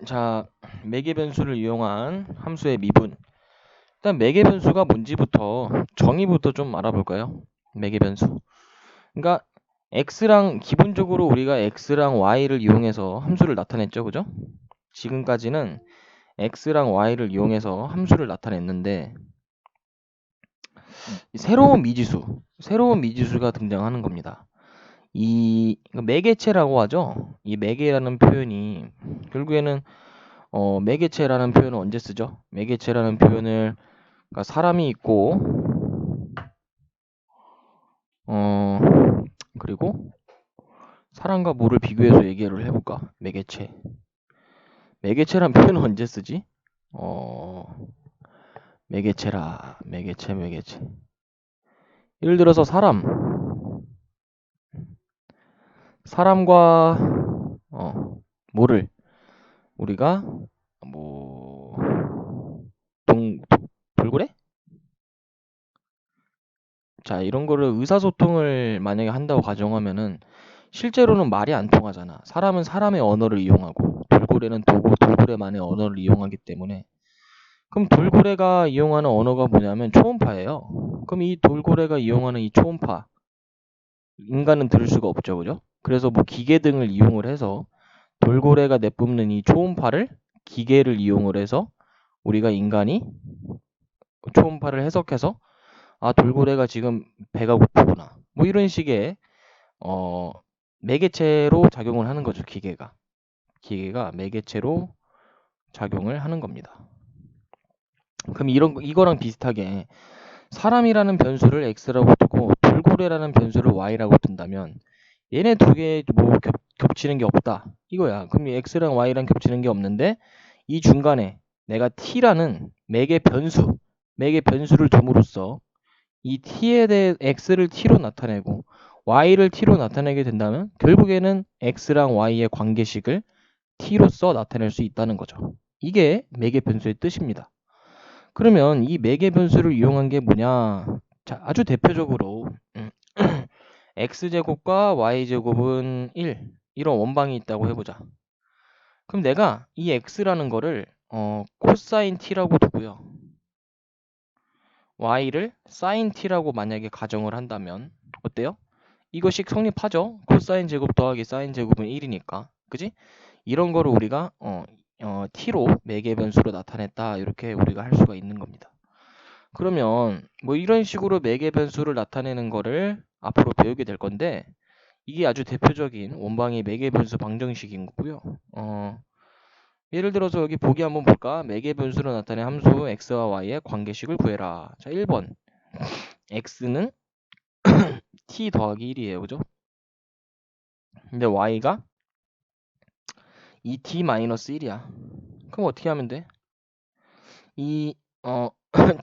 자, 매개 변수를 이용한 함수의 미분. 일단 매개 변수가 뭔지부터 정의부터 좀 알아볼까요? 매개 변수. 그러니까 x랑 기본적으로 우리가 x랑 y를 이용해서 함수를 나타냈죠, 그죠? 지금까지는 x랑 y를 이용해서 함수를 나타냈는데 새로운 미지수가 등장하는 겁니다. 이 매개체라고 하죠. 이 매개라는 표현이 결국에는 매개체라는 표현을 언제 쓰죠? 매개체라는 표현을 그러니까 사람이 있고 어 그리고 사람과 뭐를 비교해서 얘기를 해볼까? 매개체. 매개체란 표현을 언제 쓰지? 어 매개체. 예를 들어서 사람과 뭐를 우리가 뭐 돌고래? 자, 이런 거를 의사소통을 만약에 한다고 가정하면은 실제로는 말이 안 통하잖아. 사람은 사람의 언어를 이용하고 돌고래는 돌고래만의 언어를 이용하기 때문에 그럼 돌고래가 이용하는 언어가 뭐냐면 초음파예요. 그럼 이 돌고래가 이용하는 이 초음파 인간은 들을 수가 없죠, 그죠? 그래서 뭐 기계 등을 이용을 해서 돌고래가 내뿜는 이 초음파를 기계를 이용을 해서 우리가 인간이 초음파를 해석해서 아, 돌고래가 지금 배가 고프구나. 뭐 이런 식의 어 매개체로 작용을 하는 거죠, 기계가 매개체로 작용을 하는 겁니다. 그럼 이거랑 비슷하게 사람이라는 변수를 x라고 두고 돌고래라는 변수를 y라고 둔다면 얘네 두 개 뭐 겹치는 게 없다 이거야. 그럼 x랑 y랑 겹치는 게 없는데 이 중간에 내가 t라는 매개 변수를 둠으로써 이 t에 대해 x를 t로 나타내고 y를 t로 나타내게 된다면 결국에는 x랑 y의 관계식을 t로써 나타낼 수 있다는 거죠. 이게 매개 변수의 뜻입니다. 그러면 이 매개 변수를 이용한 게 뭐냐? 자, 아주 대표적으로 x제곱과 y제곱은 1 이런 원방이 있다고 해보자. 그럼 내가 이 x라는 거를 코사인 t라고 두고요. y를 사인 t라고 만약에 가정을 한다면 어때요? 이것이 성립하죠. 코사인 제곱 더하기 사인 제곱은 1이니까. 그지? 이런 거를 우리가 t로 매개 변수로 나타냈다. 이렇게 우리가 할 수가 있는 겁니다. 그러면 뭐 이런 식으로 매개 변수를 나타내는 거를 앞으로 배우게 될 건데 이게 아주 대표적인 원방의 매개 변수 방정식인 거고요. 예를 들어서 여기 보기 한번 볼까? 매개 변수로 나타낸 함수 x와 y의 관계식을 구해라. 자, 1번. x는 t 더하기 1이에요. 그죠? 근데 y가 2t-1이야. 그럼 어떻게 하면 돼? 이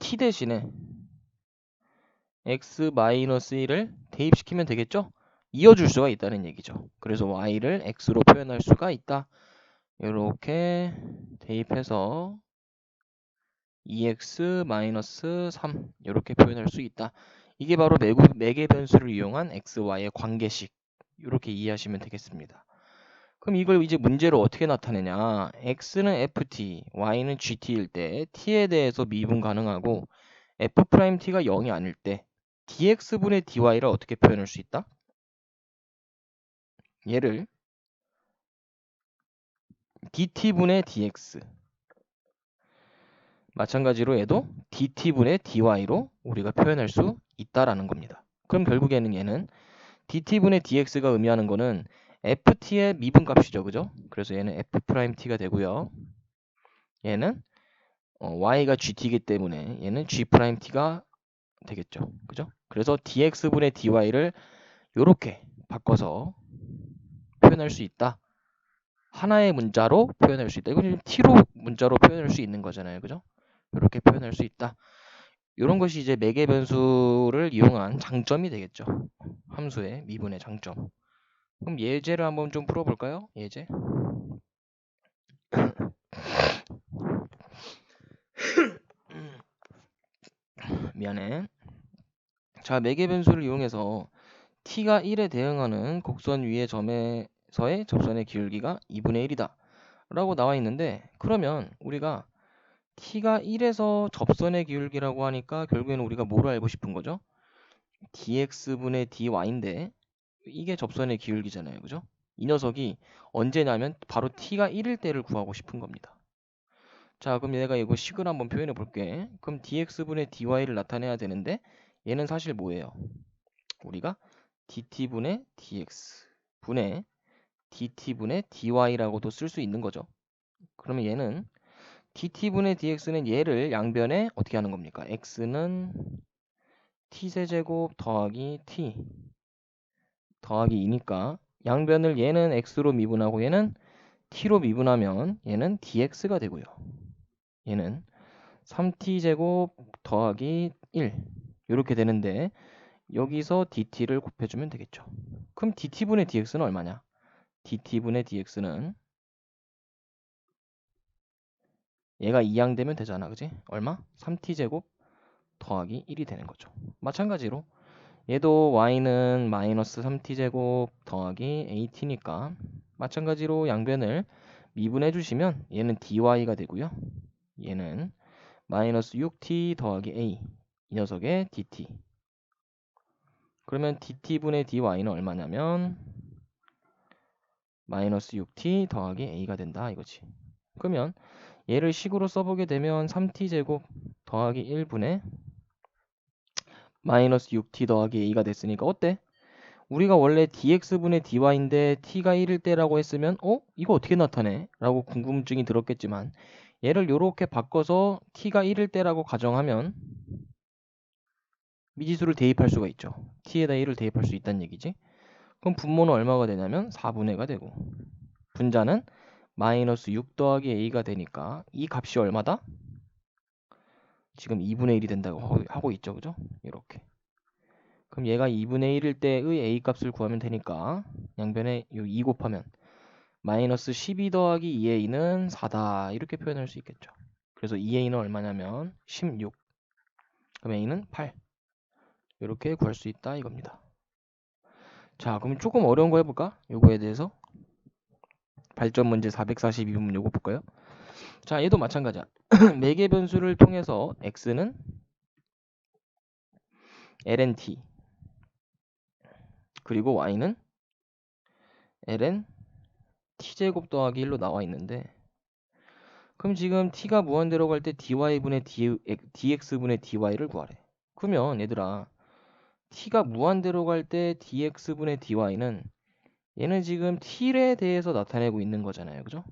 t 대신에 x-1을 대입시키면 되겠죠? 이어줄 수가 있다는 얘기죠. 그래서 y를 x로 표현할 수가 있다. 이렇게 대입해서 2x-3 이렇게 표현할 수 있다. 이게 바로 매개 변수를 이용한 x, y의 관계식. 이렇게 이해하시면 되겠습니다. 그럼 이걸 이제 문제로 어떻게 나타내냐? x는 ft, y는 gt일 때 t에 대해서 미분 가능하고 f't가 0이 아닐 때 dx분의 dy를 어떻게 표현할 수 있다? 얘를 dt분의 dx 마찬가지로 얘도 dt분의 dy로 우리가 표현할 수 있다라는 겁니다. 그럼 결국에는 얘는 dt분의 dx가 의미하는 거는 ft의 미분값이죠. 그죠? 그래서 얘는 f't가 되고요. 얘는 y가 gt이기 때문에 얘는 g't가 되겠죠. 그죠? 그래서 dx분의 dy를 이렇게 바꿔서 표현할 수 있다. 하나의 문자로 표현할 수 있다. 이건 t로 문자로 표현할 수 있는 거잖아요. 그죠? 이렇게 표현할 수 있다. 이런 것이 이제 매개 변수를 이용한 장점이 되겠죠. 함수의 미분의 장점. 그럼 예제를 한번 좀 풀어볼까요? 예제. 미안해. 자, 매개 변수를 이용해서 t가 1에 대응하는 곡선 위의 점에서의 접선의 기울기가 2분의 1이다. 라고 나와 있는데, 그러면 우리가 t가 1에서 접선의 기울기라고 하니까 결국에는 우리가 뭐로 알고 싶은 거죠? dx분의 dy인데 이게 접선의 기울기잖아요. 그죠? 이 녀석이 언제냐면 바로 t가 1일 때를 구하고 싶은 겁니다. 자, 그럼 내가 이거 식을 한번 표현해 볼게. 그럼 dx분의 dy를 나타내야 되는데 얘는 사실 뭐예요? 우리가 dt분의 dx 분의 dt분의 dy라고도 쓸 수 있는 거죠. 그러면 얘는 dt분의 dx는 얘를 양변에 어떻게 하는 겁니까? x는 t세제곱 더하기 t 더하기 2니까 양변을 얘는 x로 미분하고 얘는 t로 미분하면 얘는 dx가 되고요. 얘는 3t제곱 더하기 1 이렇게 되는데 여기서 dt를 곱해주면 되겠죠. 그럼 dt분의 dx는 얼마냐? dt분의 dx는 얘가 2양되면 되잖아. 그지? 얼마? 3t제곱 더하기 1이 되는 거죠. 마찬가지로 얘도 y는 마이너스 3t제곱 더하기 at니까 마찬가지로 양변을 미분해 주시면 얘는 dy가 되고요. 얘는 마이너스 6t 더하기 a 이 녀석의 dt. 그러면 dt분의 dy는 얼마냐면 마이너스 6t 더하기 a가 된다 이거지. 그러면 얘를 식으로 써보게 되면 3t제곱 더하기 1분의 마이너스 6t 더하기 a가 됐으니까 어때? 우리가 원래 dx분의 dy인데 t가 1일 때라고 했으면 이거 어떻게 나타내? 라고 궁금증이 들었겠지만 얘를 이렇게 바꿔서 t가 1일 때라고 가정하면 미지수를 대입할 수가 있죠. t에다 1을 대입할 수 있다는 얘기지. 그럼 분모는 얼마가 되냐면 4분의 가 되고 분자는 마이너스 6 더하기 a가 되니까 이 값이 얼마다? 지금 2분의 1이 된다고 하고 있죠. 그죠? 이렇게. 그럼 얘가 2분의 1일 때의 a 값을 구하면 되니까 양변에 2 곱하면 마이너스 12 더하기 2a는 4다 이렇게 표현할 수 있겠죠. 그래서 2a는 얼마냐면 16. 그럼 a는 8. 이렇게 구할 수 있다 이겁니다. 자, 그럼 조금 어려운 거 해볼까? 요거에 대해서 발전 문제 442번 요거 볼까요? 자, 얘도 마찬가지야. 매개 변수를 통해서 x는 ln t 그리고 y는 ln t제곱 더하기 1로 나와 있는데 그럼 지금 t가 무한대로 갈 때 dy분의 dx분의 dy를 구하래. 그러면 얘들아 t가 무한대로 갈 때 dx분의 dy는 얘는 지금 t에 대해서 나타내고 있는 거잖아요. 그죠?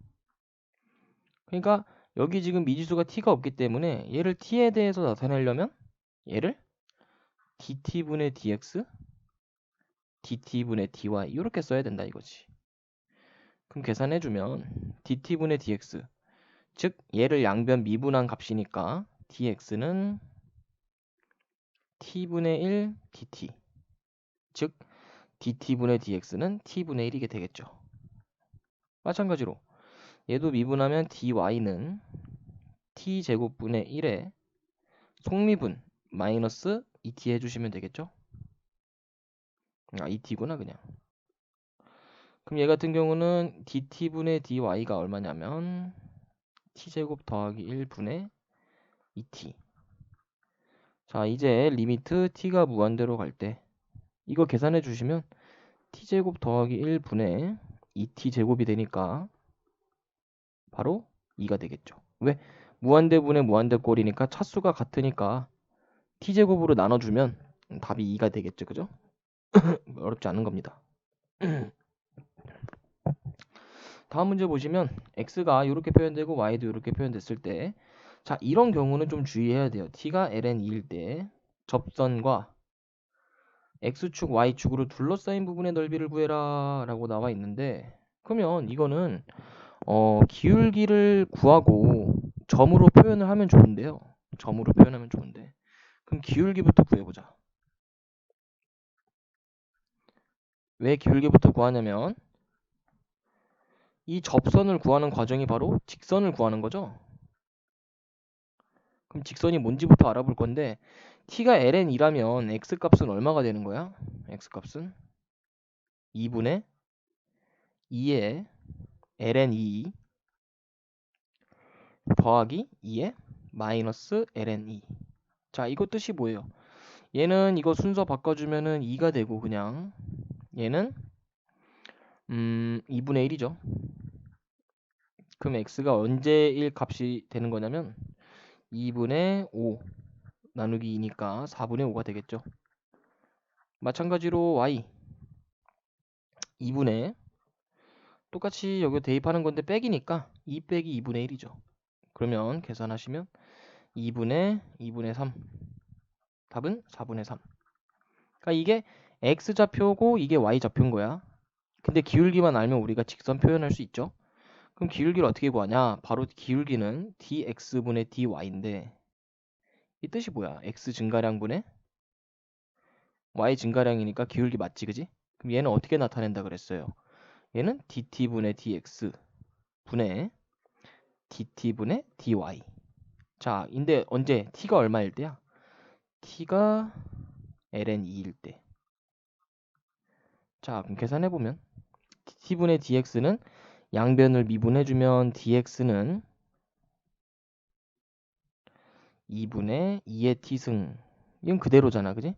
그러니까 여기 지금 미지수가 t가 없기 때문에 얘를 t에 대해서 나타내려면 얘를 dt분의 dx, dt분의 dy 이렇게 써야 된다 이거지. 그럼 계산해주면 dt분의 dx 즉 얘를 양변 미분한 값이니까 dx는 t분의 1 dt 즉 dt분의 dx는 t분의 1이게 되겠죠. 마찬가지로 얘도 미분하면 dy는 t제곱분의 1에 속미분 마이너스 2t 해주시면 되겠죠. 2t구나 그냥. 그럼 얘 같은 경우는 dt분의 dy가 얼마냐면 t제곱 더하기 1분의 2t. 자, 이제 리미트 t가 무한대로 갈 때 이거 계산해 주시면 t제곱 더하기 1분의 2t 제곱이 되니까 바로 2가 되겠죠. 왜? 무한대분의 무한대꼴이니까 차수가 같으니까 t제곱으로 나눠주면 답이 2가 되겠죠. 그죠? 어렵지 않은 겁니다. 다음 문제 보시면 x가 이렇게 표현되고 y도 이렇게 표현됐을 때 자, 이런 경우는 좀 주의해야 돼요. t가 ln2일 때 접선과 x축, y축으로 둘러싸인 부분의 넓이를 구해라 라고 나와 있는데 그러면 이거는 기울기를 구하고 점으로 표현을 하면 좋은데요. 점으로 표현하면 좋은데 그럼 기울기부터 구해보자. 왜 기울기부터 구하냐면 이 접선을 구하는 과정이 바로 직선을 구하는 거죠. 그럼 직선이 뭔지부터 알아볼 건데 t가 ln이라면 x값은 얼마가 되는 거야? x값은 2분의 2의 ln2 더하기 2의 마이너스 ln2. 자, 이거 뜻이 뭐예요? 얘는 이거 순서 바꿔주면은 2가 되고 그냥 얘는 2분의 1이죠. 그럼 x가 언제 1 값이 되는 거냐면 2분의 5 나누기 2니까 4분의 5가 되겠죠. 마찬가지로 y 2분의 똑같이 여기 대입하는 건데 빼기니까 2 빼기 2분의 1이죠. 그러면 계산하시면 2분의 3 답은 4분의 3. 그러니까 이게 x좌표고 이게 y좌표인 거야. 근데 기울기만 알면 우리가 직선 표현할 수 있죠. 그럼 기울기를 어떻게 구하냐? 바로 기울기는 dx분의 dy인데 이 뜻이 뭐야? x 증가량분의 y 증가량이니까 기울기 맞지, 그지? 그럼 얘는 어떻게 나타낸다 그랬어요? 얘는 dt분의 dx 분의 dt분의 dy. 자, 근데 언제 t가 얼마일 때야? t가 ln 2일 때. 자, 그럼 계산해보면 t분의 dx는 양변을 미분해주면 dx는 2분의 2의 t승. 이건 그대로잖아, 그지?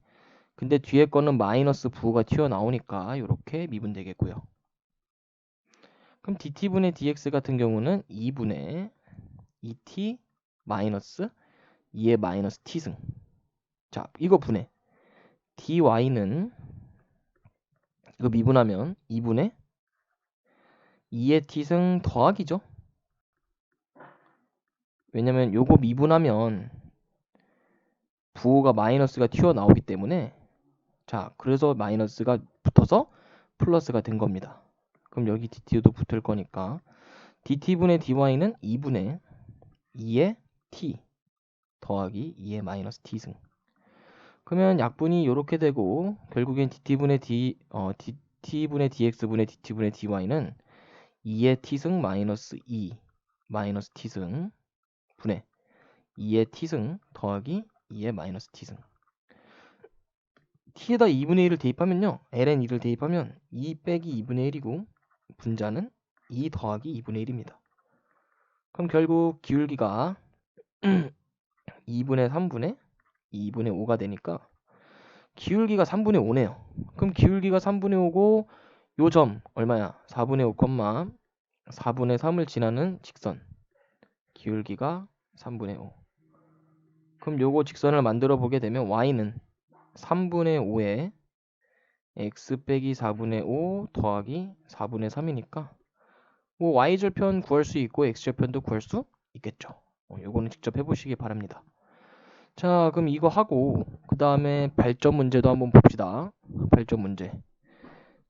근데 뒤에 거는 마이너스 부호가 튀어나오니까 이렇게 미분되겠고요. 그럼 dt분의 dx 같은 경우는 2분의 2t 마이너스 2의 마이너스 t승. 자, 이거 분해. dy는 이거 미분하면 2분의 2의 t승 더하기죠. 왜냐면 요거 미분하면 부호가 마이너스가 튀어나오기 때문에 자, 그래서 마이너스가 붙어서 플러스가 된 겁니다. 그럼 여기 dt도 붙을 거니까 dt분의 dy는 2분의 2의 t 더하기 2의 마이너스 t승. 그러면 약분이 이렇게 되고 결국엔 dt분의 dt분의 dx분의 dt분의 dy는 2의 t승 마이너스 2 마이너스 t승 분의 2의 t승 더하기 2의 마이너스 t승. t에다 2분의 1을 대입하면요. ln 2를 대입하면 2 빼기 2분의 1이고 분자는 2 더하기 2분의 1입니다. 그럼 결국 기울기가 2분의 3분의 2분의 5가 되니까 기울기가 3분의 5네요. 그럼 기울기가 3분의 5고 요 점 얼마야? 4분의 5, 4분의 3을 지나는 직선 기울기가 3분의 5. 그럼 요거 직선을 만들어 보게 되면 y는 3분의 5에 x 빼기 4분의 5 더하기 4분의 3이니까 뭐 y절편 구할 수 있고 x절편도 구할 수 있겠죠. 요거는 직접 해보시기 바랍니다. 자, 그럼 이거 하고 그 다음에 발전 문제도 한번 봅시다. 발전 문제.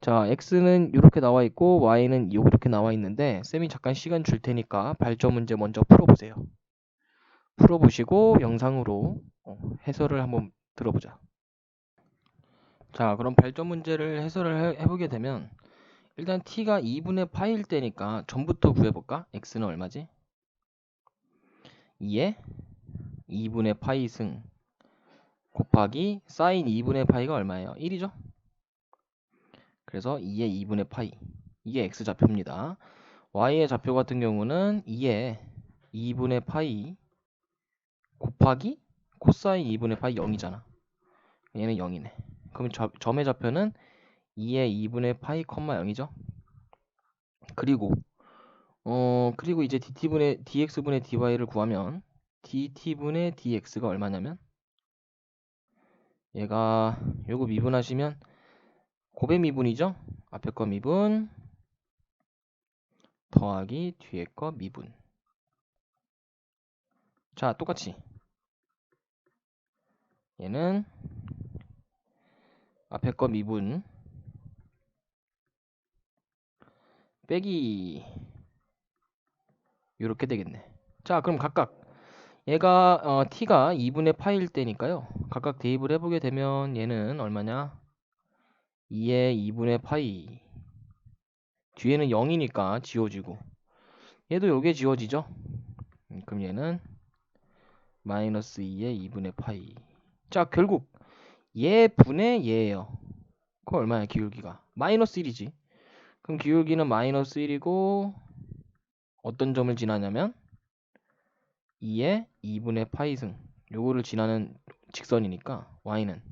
자, x는 이렇게 나와 있고 y는 이렇게 나와 있는데 쌤이 잠깐 시간 줄 테니까 발전 문제 먼저 풀어보세요. 풀어보시고 영상으로 해설을 한번 들어보자. 자, 그럼 발전 문제를 해설을 해보게 되면 일단 t가 2분의 파일 때니까 전부터 구해볼까? x는 얼마지? 2에 2분의 파이 승 곱하기 사인 2분의 파이가 얼마예요? 1이죠? 그래서 2의 2분의 파이 이게 x좌표입니다. y의 좌표 같은 경우는 2의 2분의 파이 곱하기 코사인 2분의 파이 0이잖아. 얘는 0이네. 그럼 점의 좌표는 2의 2분의 파이, 0이죠. 그리고 그리고 이제 dt분의 dx분의 dy를 구하면 dt분의 dx가 얼마냐면 얘가 요거 미분하시면 곱의 미분이죠. 앞에 거 미분 더하기 뒤에 거 미분. 자, 똑같이 얘는 앞에 거 미분 빼기 이렇게 되겠네. 자, 그럼 각각 얘가 t가 2분의 파일 때니까요. 각각 대입을 해보게 되면 얘는 얼마냐? 2의 2분의 파이 뒤에는 0이니까 지워지고 얘도 요게 지워지죠. 그럼 얘는 마이너스 2의 2분의 파이. 자, 결국 얘 분의 얘예요. 그거 얼마야 기울기가? 마이너스 1이지. 그럼 기울기는 마이너스 1이고 어떤 점을 지나냐면 2의 2분의 파이승. 요거를 지나는 직선이니까 y는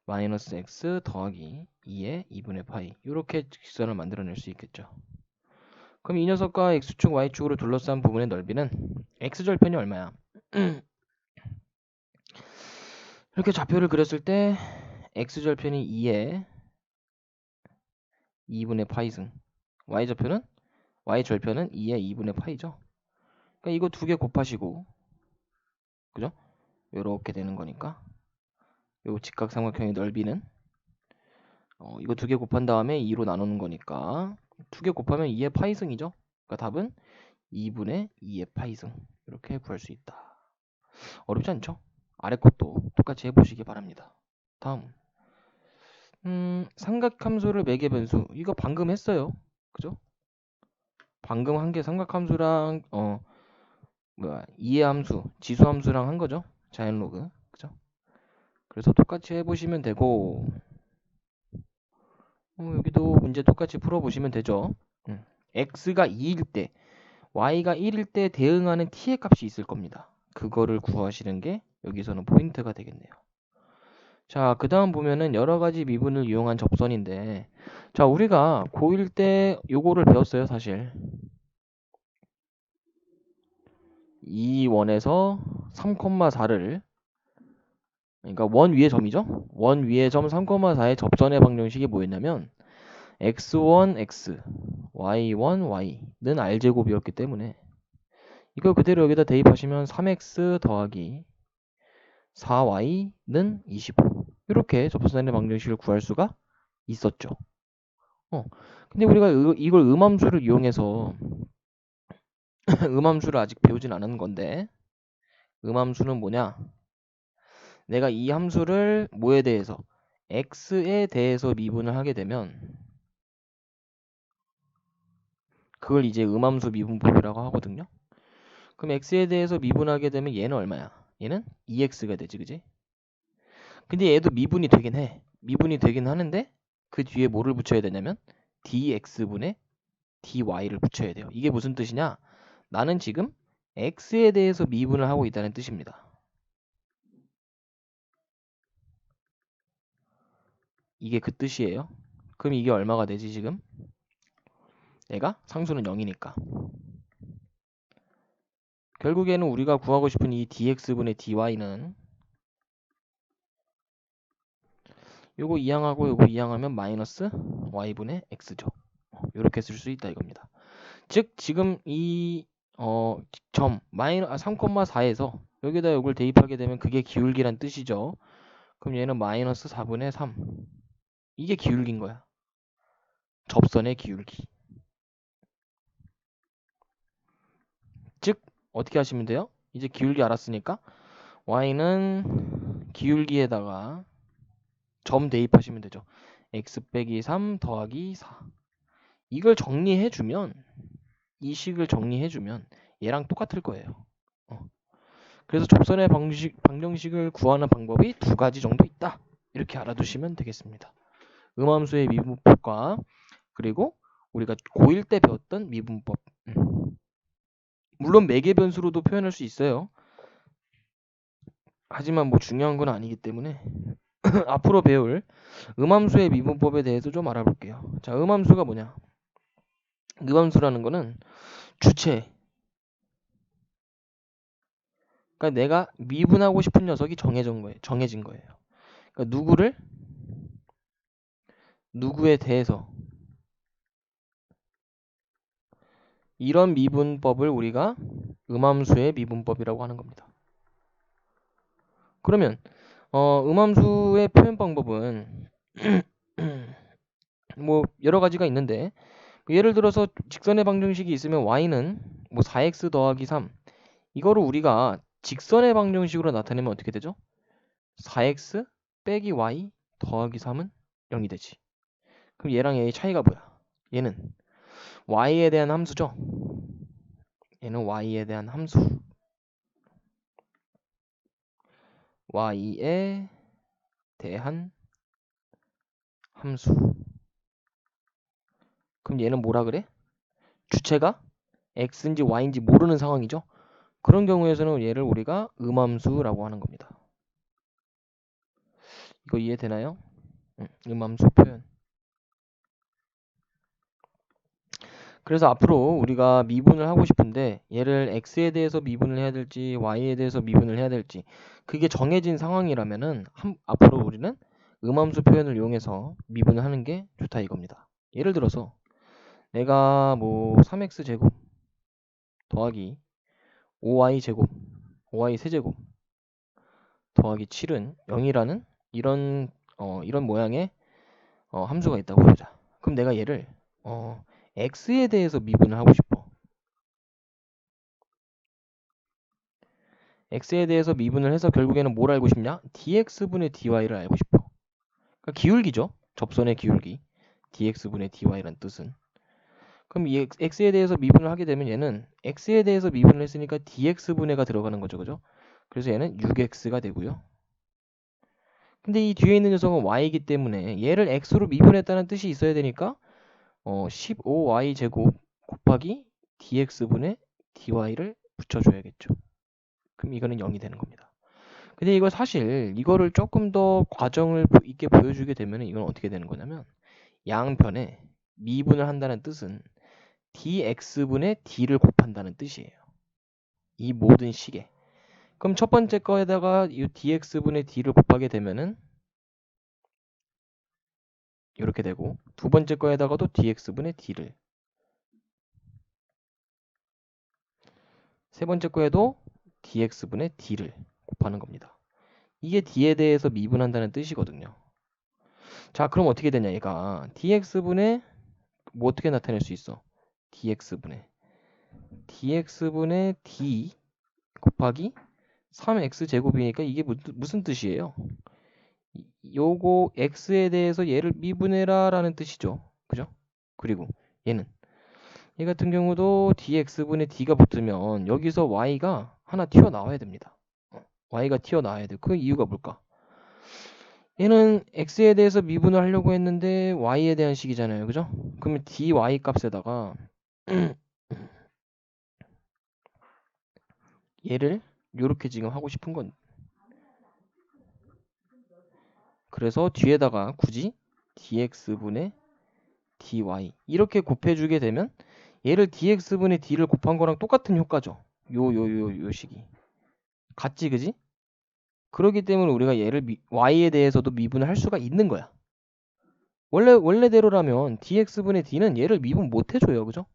마이너스 x 더하기 2의 2분의 파이. 요렇게 직선을 만들어낼 수 있겠죠. 그럼 이 녀석과 x축, y축으로 둘러싼 부분의 넓이는 x절편이 얼마야? 이렇게 좌표를 그렸을 때 x절편이 2의 2분의 파이승, y절편은 2의 2분의 파이죠. 그러니까 이거 두 개 곱하시고, 그죠? 요렇게 되는 거니까 요 직각삼각형의 넓이는 이거 두 개 곱한 다음에 2로 나누는 거니까 두 개 곱하면 2의 파이승이죠. 그러니까 답은 2분의 2의 파이승. 이렇게 구할 수 있다. 어렵지 않죠? 아래 것도 똑같이 해보시기 바랍니다. 다음 삼각함수를 매개 변수. 이거 방금 했어요. 그죠? 방금 한 게 삼각함수랑 이해함수, 지수함수랑 한 거죠. 자연로그. 그죠? 그래서 똑같이 해보시면 되고 여기도 문제 똑같이 풀어보시면 되죠. x가 2일 때, y가 1일 때 대응하는 t의 값이 있을 겁니다. 그거를 구하시는 게 여기서는 포인트가 되겠네요. 자, 그 다음 보면은 여러 가지 미분을 이용한 접선인데, 자, 우리가 고1 때 요거를 배웠어요, 사실. 2원에서 3,4를, 그러니까 원 위의 점이죠? 원 위의 점 3,4의 접선의 방정식이 뭐였냐면, x1, x, y1, y는 r제곱이었기 때문에, 이걸 그대로 여기다 대입하시면 3x 더하기 4y는 25. 이렇게 접선의 방정식을 구할 수가 있었죠. 근데 우리가 이걸 음함수를 이용해서 음함수를 아직 배우진 않은 건데 음함수는 뭐냐? 내가 이 함수를 뭐에 대해서 x에 대해서 미분을 하게 되면 그걸 이제 음함수 미분법이라고 하거든요. 그럼 x에 대해서 미분하게 되면 얘는 얼마야? 얘는 2x가 되지, 그지? 근데 얘도 미분이 되긴 해. 미분이 되긴 하는데 그 뒤에 뭐를 붙여야 되냐면 dx분의 dy를 붙여야 돼요. 이게 무슨 뜻이냐? 나는 지금 x에 대해서 미분을 하고 있다는 뜻입니다. 이게 그 뜻이에요. 그럼 이게 얼마가 되지 지금? 얘가 상수는 0이니까. 결국에는 우리가 구하고 싶은 이 dx분의 dy는 요거 이항하고 요거 이항하면 마이너스 y분의 x죠. 이렇게 쓸 수 있다 이겁니다. 즉 지금 이 점 3,4에서 여기다 요걸 대입하게 되면 그게 기울기란 뜻이죠. 그럼 얘는 마이너스 4분의 3. 이게 기울기인 거야. 접선의 기울기. 즉 어떻게 하시면 돼요? 이제 기울기 알았으니까 y는 기울기에다가 점 대입하시면 되죠. x 빼기 3 더하기 4. 이걸 정리해주면 이 식을 정리해주면 얘랑 똑같을 거예요. 그래서 접선의 방정식을 구하는 방법이 두 가지 정도 있다. 이렇게 알아두시면 되겠습니다. 음함수의 미분법과 그리고 우리가 고1 때 배웠던 미분법. 물론 매개 변수로도 표현할 수 있어요. 하지만 뭐 중요한 건 아니기 때문에 앞으로 배울 음함수의 미분법에 대해서 좀 알아볼게요. 자, 음함수가 뭐냐? 음함수라는 거는 주체. 그러니까 내가 미분하고 싶은 녀석이 정해진 거예요. 그러니까 누구에 대해서 이런 미분법을 우리가 음함수의 미분법이라고 하는 겁니다. 그러면 음함수의 표현 방법은 뭐 여러 가지가 있는데 예를 들어서 직선의 방정식이 있으면 y는 뭐 4x 더하기 3 이거를 우리가 직선의 방정식으로 나타내면 어떻게 되죠? 4x 빼기 y 더하기 3은 0이 되지. 그럼 얘랑 얘의 차이가 뭐야? 얘는 y에 대한 함수죠. 얘는 y에 대한 함수. y에 대한 함수. 그럼 얘는 뭐라 그래? 주체가 x인지 y인지 모르는 상황이죠. 그런 경우에서는 얘를 우리가 음함수라고 하는 겁니다. 이거 이해되나요? 음함수 표현. 그래서 앞으로 우리가 미분을 하고 싶은데 얘를 x에 대해서 미분을 해야 될지 y에 대해서 미분을 해야 될지 그게 정해진 상황이라면은 앞으로 우리는 음함수 표현을 이용해서 미분을 하는 게 좋다 이겁니다. 예를 들어서 내가 뭐 3x 제곱 더하기 5y 제곱 5y 세제곱 더하기 7은 0이라는 이런 모양의 함수가 있다고 보자. 그럼 내가 얘를 x에 대해서 미분을 하고 싶어. x에 대해서 미분을 해서 결국에는 뭘 알고 싶냐? dx분의 dy를 알고 싶어. 그러니까 기울기죠. 접선의 기울기. dx분의 dy란 뜻은. 그럼 이 x에 대해서 미분을 하게 되면 얘는 x에 대해서 미분을 했으니까 dx분의가 들어가는 거죠. 그죠? 그래서 얘는 6x가 되고요. 근데 이 뒤에 있는 녀석은 y이기 때문에 얘를 x로 미분했다는 뜻이 있어야 되니까 15y 제곱 곱하기 dx분의 dy를 붙여줘야겠죠. 그럼 이거는 0이 되는 겁니다. 근데 이거 사실 이거를 조금 더 과정을 있게 보여주게 되면 이건 어떻게 되는 거냐면 양변에 미분을 한다는 뜻은 dx분의 d를 곱한다는 뜻이에요. 이 모든 식에. 그럼 첫 번째 거에다가 이 dx분의 d를 곱하게 되면은 이렇게 되고 두 번째 거에다가도 dx분의 d를 세 번째 거에도 dx분의 d를 곱하는 겁니다. 이게 d에 대해서 미분한다는 뜻이거든요. 자, 그럼 어떻게 되냐 얘가 dx분의 뭐 어떻게 나타낼 수 있어? dx분의 d 곱하기 3x 제곱이니까 이게 무슨 뜻이에요? 요거 x에 대해서 얘를 미분해라 라는 뜻이죠. 그죠? 그리고 얘 같은 경우도 dx분의 d가 붙으면 여기서 y가 하나 튀어나와야 됩니다. y가 튀어나와야 돼. 그 이유가 뭘까? 얘는 x에 대해서 미분을 하려고 했는데 y에 대한 식이잖아요. 그죠? 그러면 dy 값에다가 얘를 이렇게 지금 하고 싶은 건 그래서 뒤에다가 굳이 dx분의 dy 이렇게 곱해주게 되면 얘를 dx분의 d를 곱한 거랑 똑같은 효과죠. 요 식이 같지 그지? 그렇기 때문에 우리가 얘를 y에 대해서도 미분을 할 수가 있는 거야. 원래대로라면 dx분의 d는 얘를 미분 못 해줘요. 그죠?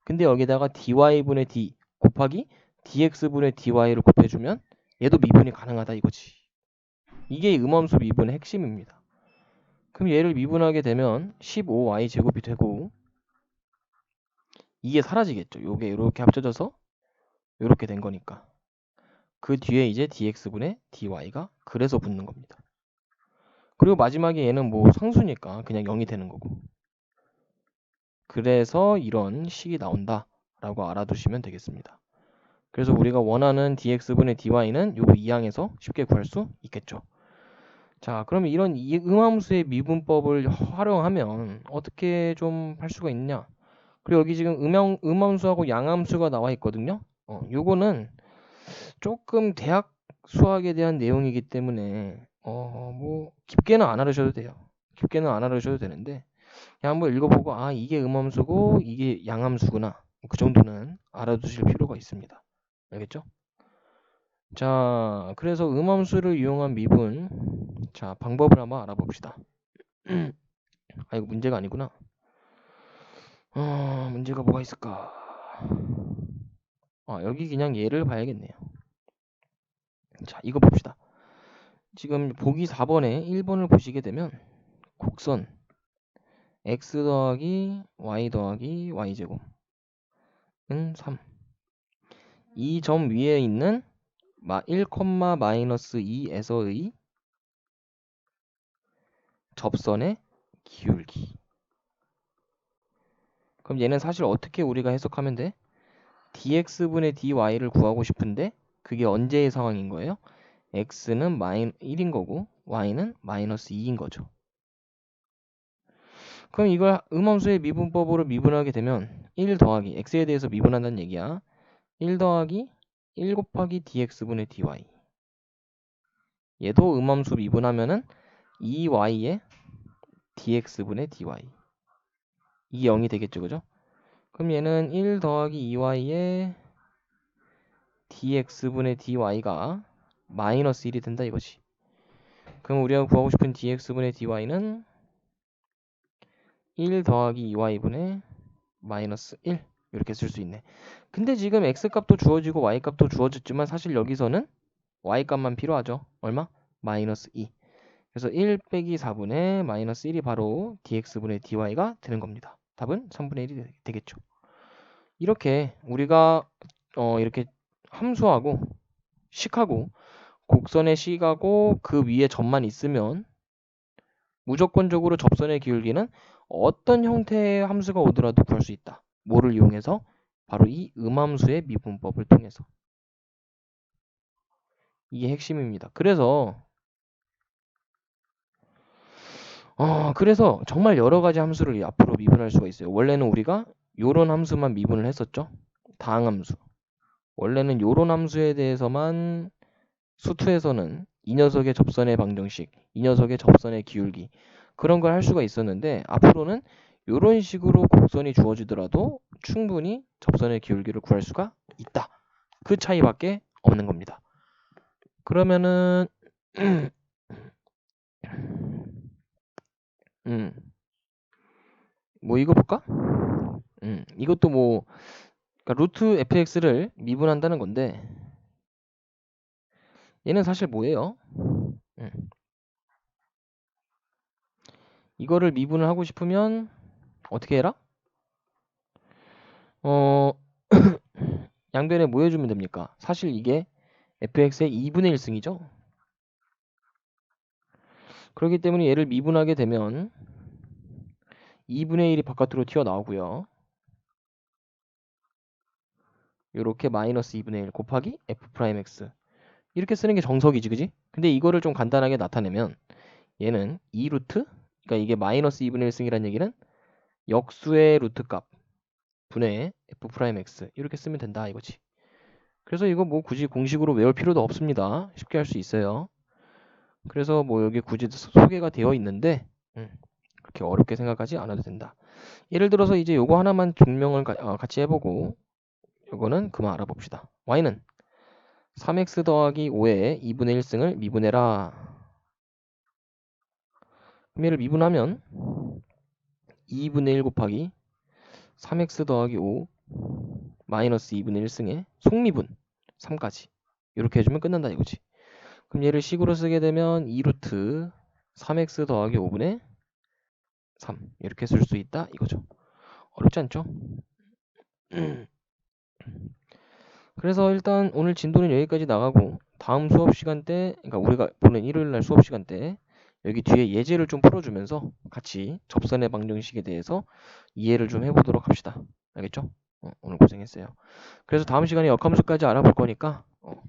근데 여기다가 dy분의 d 곱하기 dx분의 dy를 곱해주면 얘도 미분이 가능하다 이거지. 이게 음함수 미분의 핵심입니다. 그럼 얘를 미분하게 되면 15y 제곱이 되고 이게 사라지겠죠. 요게 이렇게 합쳐져서 이렇게 된 거니까. 그 뒤에 이제 dx분의 dy가 그래서 붙는 겁니다. 그리고 마지막에 얘는 뭐 상수니까 그냥 0이 되는 거고. 그래서 이런 식이 나온다라고 알아두시면 되겠습니다. 그래서 우리가 원하는 dx분의 dy는 요거 2항에서 쉽게 구할 수 있겠죠. 자, 그럼 이런 음함수의 미분법을 활용하면 어떻게 좀 할 수가 있냐? 그리고 여기 지금 음함수하고 양함수가 나와 있거든요. 요거는 조금 대학 수학에 대한 내용이기 때문에 뭐 깊게는 안 알으셔도 돼요. 깊게는 안 알으셔도 되는데 그냥 한번 읽어보고 아 이게 음함수고 이게 양함수구나 그 정도는 알아두실 필요가 있습니다. 알겠죠? 자, 그래서 음함수를 이용한 미분 자 방법을 한번 알아봅시다. 아 이거 문제가 아니구나. 문제가 뭐가 있을까? 여기 그냥 얘를 봐야겠네요. 자, 이거 봅시다. 지금 보기 4번에 1번을 보시게 되면 곡선 x 더하기 y제곱은 3. 이 점 위에 있는 1, 마이너스 2에서의 접선의 기울기. 그럼 얘는 사실 어떻게 우리가 해석하면 돼? dx분의 dy를 구하고 싶은데 그게 언제의 상황인 거예요? x는 1인 거고 y는 마이너스 2인 거죠. 그럼 이걸 음함수의 미분법으로 미분하게 되면 1 더하기 x에 대해서 미분한다는 얘기야. 1 더하기 1 곱하기 dx분의 dy. 얘도 음함수 미분하면은 2y의 dx분의 dy. 이게 0이 되겠죠, 그죠? 그럼 얘는 1 더하기 2y의 dx분의 dy가 마이너스 1이 된다 이거지. 그럼 우리가 구하고 싶은 dx분의 dy는 1 더하기 2y분의 마이너스 1 이렇게 쓸 수 있네. 근데 지금 x값도 주어지고 y값도 주어졌지만 사실 여기서는 y값만 필요하죠. 얼마? 마이너스 2. 그래서 1 빼기 4분의 마이너스 1이 바로 dx분의 dy가 되는 겁니다. 답은 3분의 1이 되겠죠. 이렇게 우리가 이렇게 함수하고 식하고 곡선의 식하고 그 위에 점만 있으면 무조건적으로 접선의 기울기는 어떤 형태의 함수가 오더라도 구할 수 있다. 뭐를 이용해서? 바로 이 음함수의 미분법을 통해서. 이게 핵심입니다. 그래서 정말 여러 가지 함수를 앞으로 미분할 수가 있어요. 원래는 우리가 요런 함수만 미분을 했었죠. 다항함수. 원래는 요런 함수에 대해서만 수투에서는 이 녀석의 접선의 방정식, 이 녀석의 접선의 기울기 그런 걸 할 수가 있었는데 앞으로는 요런 식으로 곡선이 주어지더라도 충분히 접선의 기울기를 구할 수가 있다. 그 차이밖에 없는 겁니다. 그러면은 뭐 이거 볼까? 이것도 뭐 그러니까 루트 fx를 미분한다는 건데 얘는 사실 뭐예요? 음, 이거를 미분을 하고 싶으면 어떻게 해라? 어 양변에 뭐 해주면 됩니까? 사실 이게 fx의 2분의 1승이죠. 그렇기 때문에 얘를 미분하게 되면 2분의 1이 바깥으로 튀어나오고요. 이렇게 마이너스 2분의 1 곱하기 f'x 이렇게 쓰는 게 정석이지, 그지? 근데 이거를 좀 간단하게 나타내면 얘는 2루트, 그러니까 이게 마이너스 2분의 1승이라는 얘기는 역수의 루트 값 분의 f'x 이렇게 쓰면 된다 이거지. 그래서 이거 뭐 굳이 공식으로 외울 필요도 없습니다. 쉽게 할 수 있어요. 그래서 뭐 여기 굳이 소개가 되어 있는데 그렇게 어렵게 생각하지 않아도 된다. 예를 들어서 이제 요거 하나만 증명을 같이 해보고 요거는 그만 알아봅시다. y는 3x 더하기 5의 2분의 1승을 미분해라. 그럼 얘를 미분하면 2분의 1 곱하기 3x 더하기 5 마이너스 2분의 1승의 속미분 3까지 이렇게 해주면 끝난다 이거지. 그럼 얘를 식으로 쓰게 되면 2루트 3x 더하기 5분의 3 이렇게 쓸 수 있다 이거죠. 어렵지 않죠? 그래서 일단 오늘 진도는 여기까지 나가고 다음 수업 시간 때, 그러니까 우리가 보는 일요일 날 수업 시간 때 여기 뒤에 예제를 좀 풀어주면서 같이 접선의 방정식에 대해서 이해를 좀 해보도록 합시다. 알겠죠? 오늘 고생했어요. 그래서 다음 시간에 역함수까지 알아볼 거니까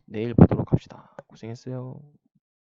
내일 보도록 합시다. 고생했어요.